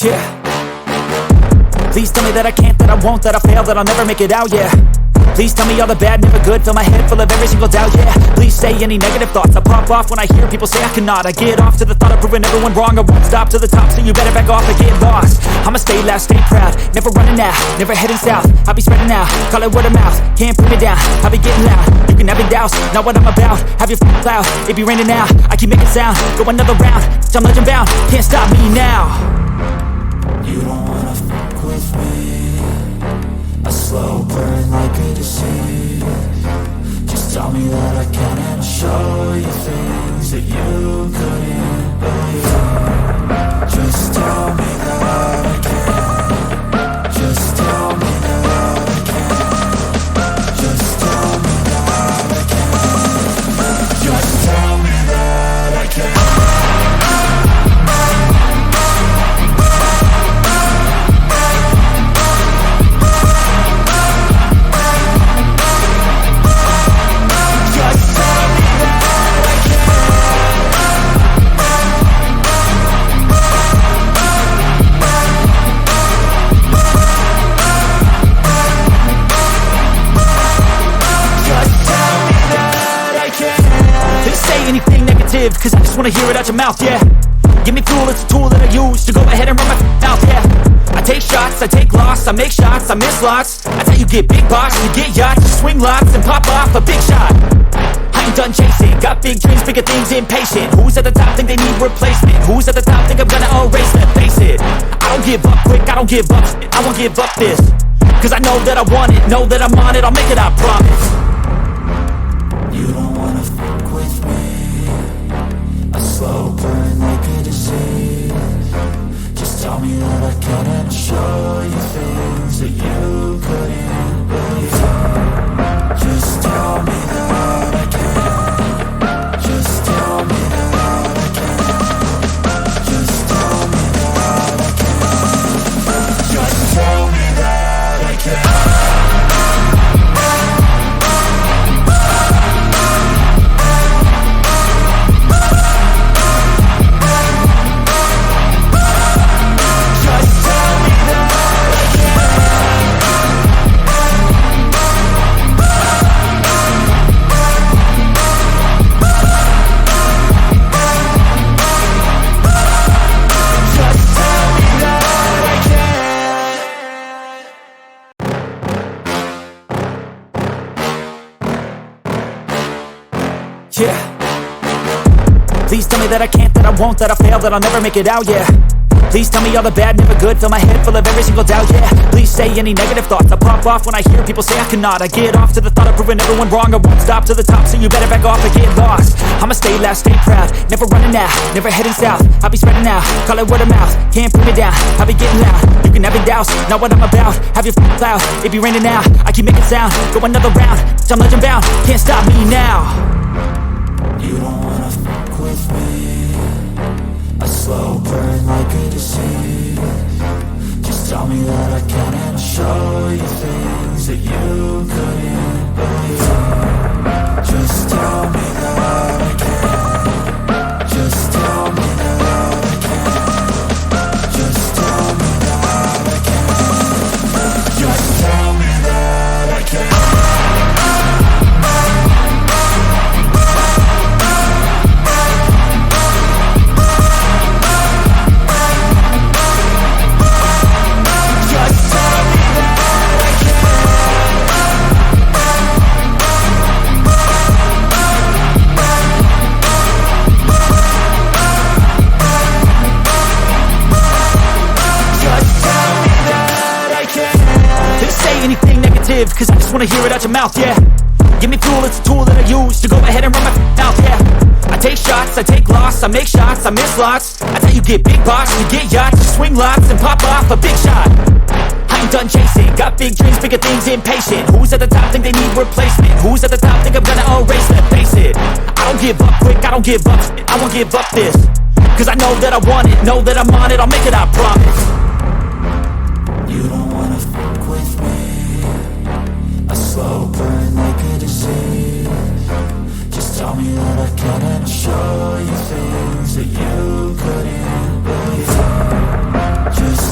Yeah. Please tell me that I can't, that I won't, that I fail, that I'll never make it out, yeah. Please tell me all the bad, never good. Fill my head full of every single doubt, yeah. Please say any negative thoughts. I pop off when I hear people say I cannot. I get off to the thought of proving everyone wrong. I won't stop to the top, so you better back off and get lost. I'ma stay loud, stay proud, never running out, never heading south. I'll be spreading out, call it word of mouth. Can't put me down, I'll be getting loud. You can have it douse, not what I'm about. Have your cloud, it be raining now. I keep making sound, go another round. I'm legend bound, can't stop me now. You don't wanna fuck with me. A slow burn like a disease. Just tell me that I can and I'll show you things that you couldn't believe. Just tell me that I can. Just tell me that I can. Just tell me that I can. Just tell me that I can. Anything negative, cause I just wanna hear it out your mouth, yeah. Give me fuel, it's a tool that I use to go ahead and run my mouth, yeah. I take shots, I take loss, I make shots, I miss lots. That's how you get big box, you get yachts, you swing lots and pop off a big shot. I ain't done chasing, got big dreams, bigger things, impatient. Who's at the top think they need replacement? Who's at the top think I'm gonna erase them? Face it, I don't give up quick, I don't give up, I won't give up this. Cause I know that I want it, know that I'm on it, I'll make it, I promise. You don't wanna fuck with me. A slow burn like a disease. Just tell me that I can and I'll show you things that you couldn't believe. Just tell me that I can. Just tell me that I can. Just tell me that I can. Just tell me that I can. Yeah. Please tell me that I can't, that I won't, that I fail, that I'll never make it out, yeah. Please tell me all the bad, never good. Fill my head full of every single doubt, yeah. Please say any negative thoughts. I pop off when I hear people say I cannot. I get off to the thought of proving everyone wrong. I won't stop to the top, so you better back off and get lost. I'ma stay loud, stay proud, never running out, never heading south. I'll be spreading out, call it word of mouth. Can't put me down, I'll be getting loud. You can have it douse, not what I'm about. Have your cloud, it be raining now. I keep making sound, go another round. I'm legend bound, can't stop me now. You don't wanna fuck with me. A slow burn like a disease. Just tell me that I can and I'll show you things that you couldn't believe. Just tell me that I can. Just tell me that I can. Just tell me that I can. Just tell me that I can. Anything negative, cause I just wanna hear it out your mouth, yeah. Give me fuel, it's a tool that I use to go ahead and run my mouth, yeah. I take shots, I take loss, I make shots, I miss lots. That's how you get big box, you get yachts, you swing lots and pop off a big shot. I ain't done chasing, got big dreams, bigger things, impatient. Who's at the top think they need replacement? Who's at the top think I'm gonna erase them? Face it, I don't give up quick, I don't give up, I won't give up this. Cause I know that I want it, know that I'm on it, I'll make it, I promise. You don't wanna fuck with me. A slow burn like a disease. Just tell me that I can and I'll show you things that you couldn't believe. Just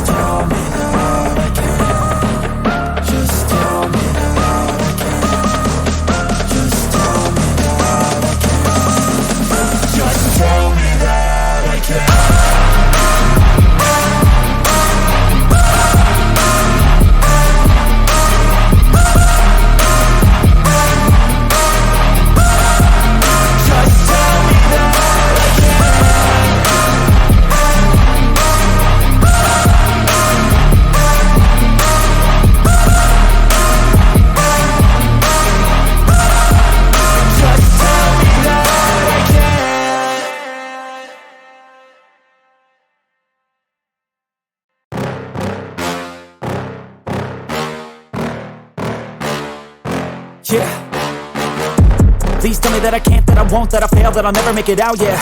that I can't, that I won't, that I fail, that I'll never make it out, yeah.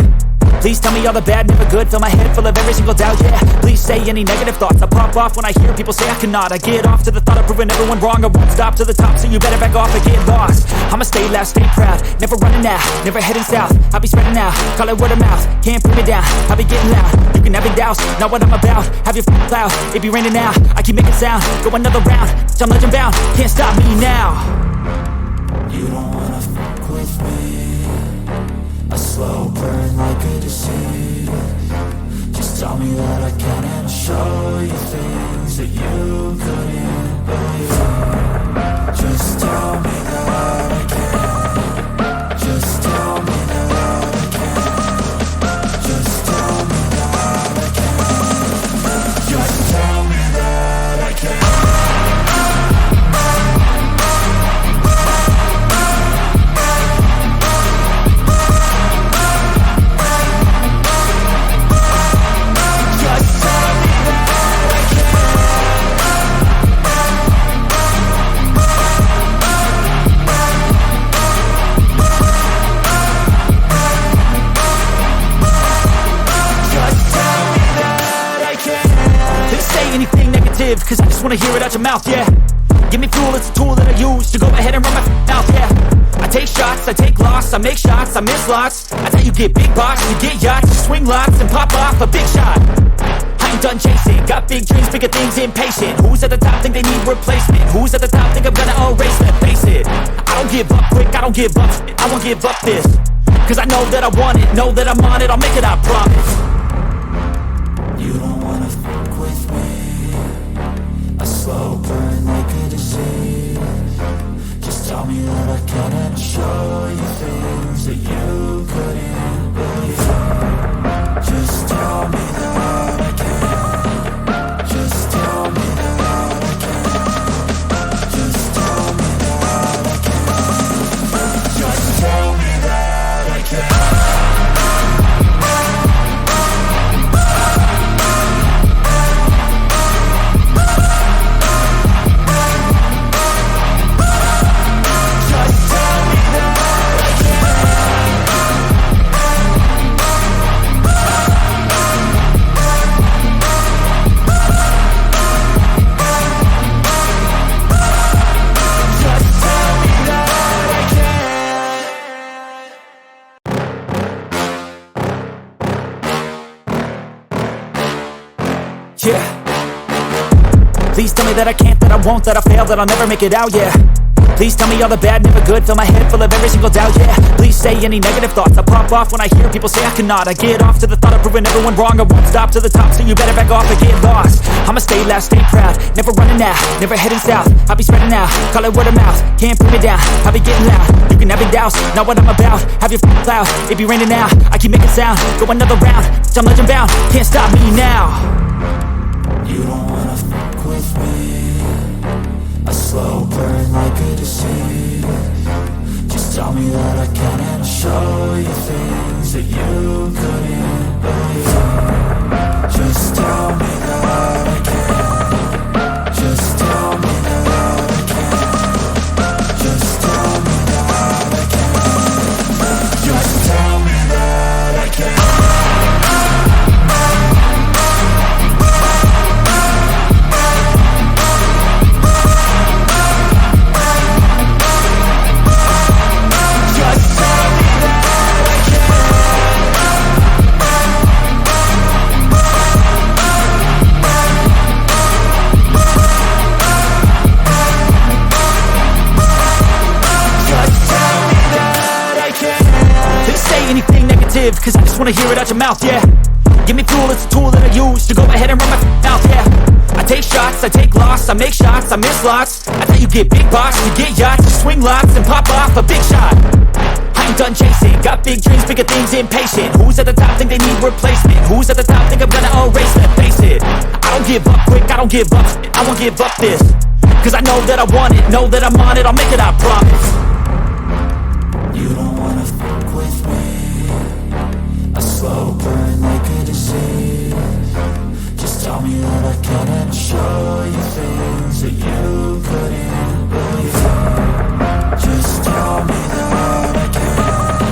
Please tell me all the bad, never good. Fill my head full of every single doubt, yeah. Please say any negative thoughts. I pop off when I hear people say I cannot. I get off to the thought of proving everyone wrong. I won't stop to the top, so you better back off and get lost. I'ma stay loud, stay proud, never running out, never heading south. I'll be spreading out, call it word of mouth. Can't put me down, I'll be getting loud. You can have it douse, not what I'm about. Have your cloud, it be raining now. I keep making sound, go another round. I'm legend bound, can't stop me now. You don't wanna fuck with me. A slow burn like a disease. Just tell me that I can and I'll show you things that you couldn't believe. Just tell me that I can. Just tell me that I can. Just tell me that I can. Just tell me that I can. Anything negative, cause I just wanna hear it out your mouth, yeah. Give me fuel, it's a tool that I use to go ahead and run my mouth, yeah. I take shots, I take loss, I make shots, I miss lots. That's how you get big box, you get yachts, you swing lots and pop off a big shot. I ain't done chasing, got big dreams, bigger things, impatient. Who's at the top think they need replacement? Who's at the top think I'm gonna erase them? Face it, I don't give up quick, I don't give up, I won't give up this. Cause I know that I want it, know that I'm on it, I'll make it, I promise. You don't wanna fuck with me. A slow burn like a disease. Just tell me that I can and I'll show you things that you couldn't believe. Just tell me that I can. Just tell me that I can. Just tell me that I can. Just tell me that I can. Yeah. Please tell me that I can't, that I won't, that I fail, that I'll never make it out, yeah. Please tell me all the bad, never good. Fill my head full of every single doubt, yeah. Please say any negative thoughts. I pop off when I hear people say I cannot. I get off to the thought of proving everyone wrong. I won't stop to the top, so you better back off and get lost. I'ma stay loud, stay proud, never running out, never heading south. I'll be spreading out, call it word of mouth. Can't put me down, I'll be getting loud. You can have it douse, not what I'm about. Have your cloud, it be raining now. I keep making sound, go another round. I'm legend bound, can't stop me now. You don't wanna fuck with me. A slow burn like a disease. Just tell me that I can and I'll show you things that you couldn't believe. Just tell me that I can. Just tell me that I can. Just tell me that I can. Just tell me that I can. Anything negative, cause I just wanna hear it out your mouth, yeah. Give me fuel, it's a tool that I use to go ahead and run my mouth, yeah. I take shots, I take loss, I make shots, I miss lots. That's how you get big box, you get yachts, you swing lots and pop off a big shot. I ain't done chasing, got big dreams, bigger things, impatient. Who's at the top think they need replacement? Who's at the top think I'm gonna erase them? Face it, I don't give up quick, I don't give up, I won't give up this. Cause I know that I want it, know that I'm on it, I'll make it, I promise. You don't wanna fuck with me. A slow burn like a disease. Just tell me that I can and I'll show you things that you couldn't believe. Just tell me that I can.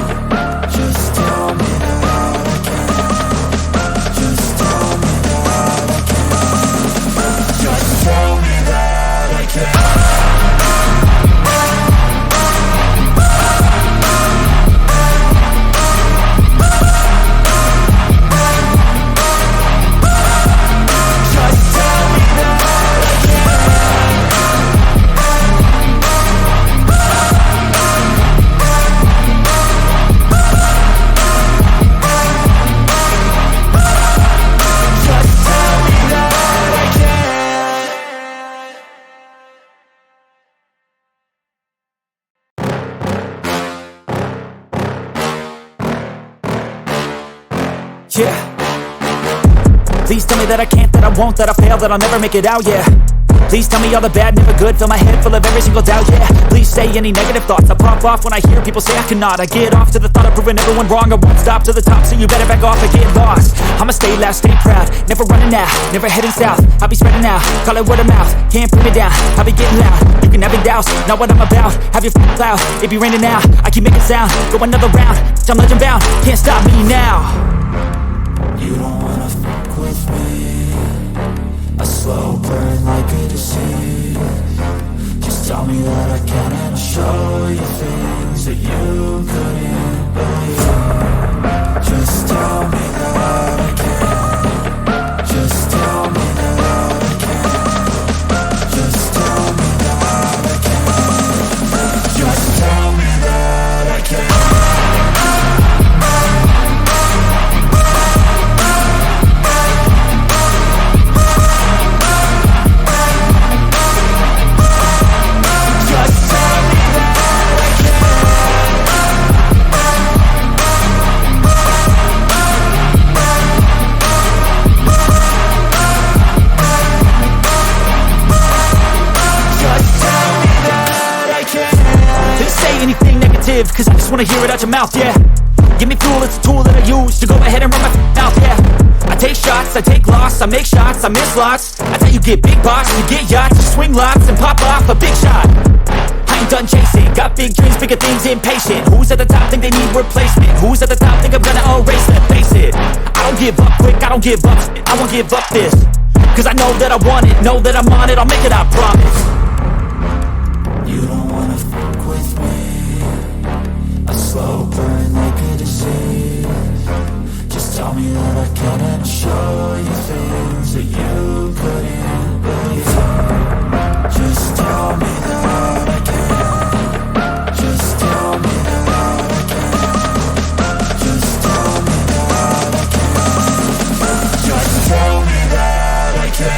Yeah. Please tell me that I can't, that I won't, that I fail, that I'll never make it out, yeah. Please tell me all the bad, never good. Fill my head full of every single doubt, yeah. Please say any negative thoughts. I pop off when I hear people say I cannot. I get off to the thought of proving everyone wrong. I won't stop to the top, so you better back off and get lost. I'ma stay loud, stay proud, never running out, never heading south. I'll be spreading out, call it word of mouth. Can't put me down, I'll be getting loud. You can have your doubts, not what I'm about. Have your cloud, it be raining now. I keep making sound, go another round. I'm legend bound, can't stop me now. You don't wanna fuck with me. A slow burn like a disease. Just tell me that I can and I'll show you things that you couldn't believe. Just tell me that I can. Just tell me that I can. Just tell me that I can. Just tell me that I can. Anything negative, cause I just wanna hear it out your mouth, yeah. Give me fuel, it's a tool that I use to go ahead and run my mouth, yeah. I take shots, I take loss, I make shots, I miss lots. That's how you get big box, you get yachts, you swing lots and pop off a big shot. I ain't done chasing, got big dreams, bigger things, impatient. Who's at the top think they need replacement? Who's at the top think I'm gonna erase them? Face it, I don't give up quick, I don't give up, I won't give up this. Cause I know that I want it, know that I'm on it, I'll make it, I promise. You don't wanna fuck with me. A slow burn like a disease. Just tell me that I can and I'll show you things that you couldn't believe. Just tell me that I can. Just tell me that I can. Just tell me that I can. Just tell me that I can.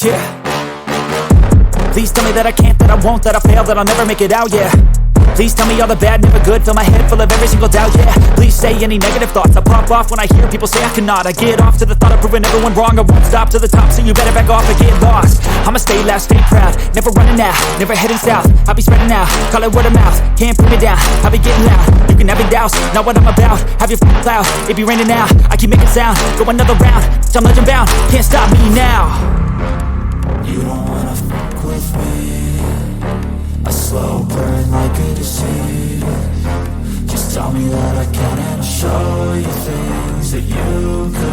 Yeah. Please tell me that I can't, that I won't, that I fail, that I'll never make it out, yeah. Please tell me all the bad, never good. Fill my head full of every single doubt, yeah. Please say any negative thoughts. I pop off when I hear people say I cannot. I get off to the thought of proving everyone wrong. I won't stop to the top, so you better back off and get lost. I'ma stay loud, stay proud, never running out, never heading south. I'll be spreading out, call it word of mouth. Can't put me down, I'll be getting loud. You can have your doubts, not what I'm about. Have your cloud, it be raining now. I keep making sound, go another round. I'm legend bound, can't stop me now. You don't wanna fuck with me. A slow burn like a disease. Just tell me that I can and I'll show you things that you could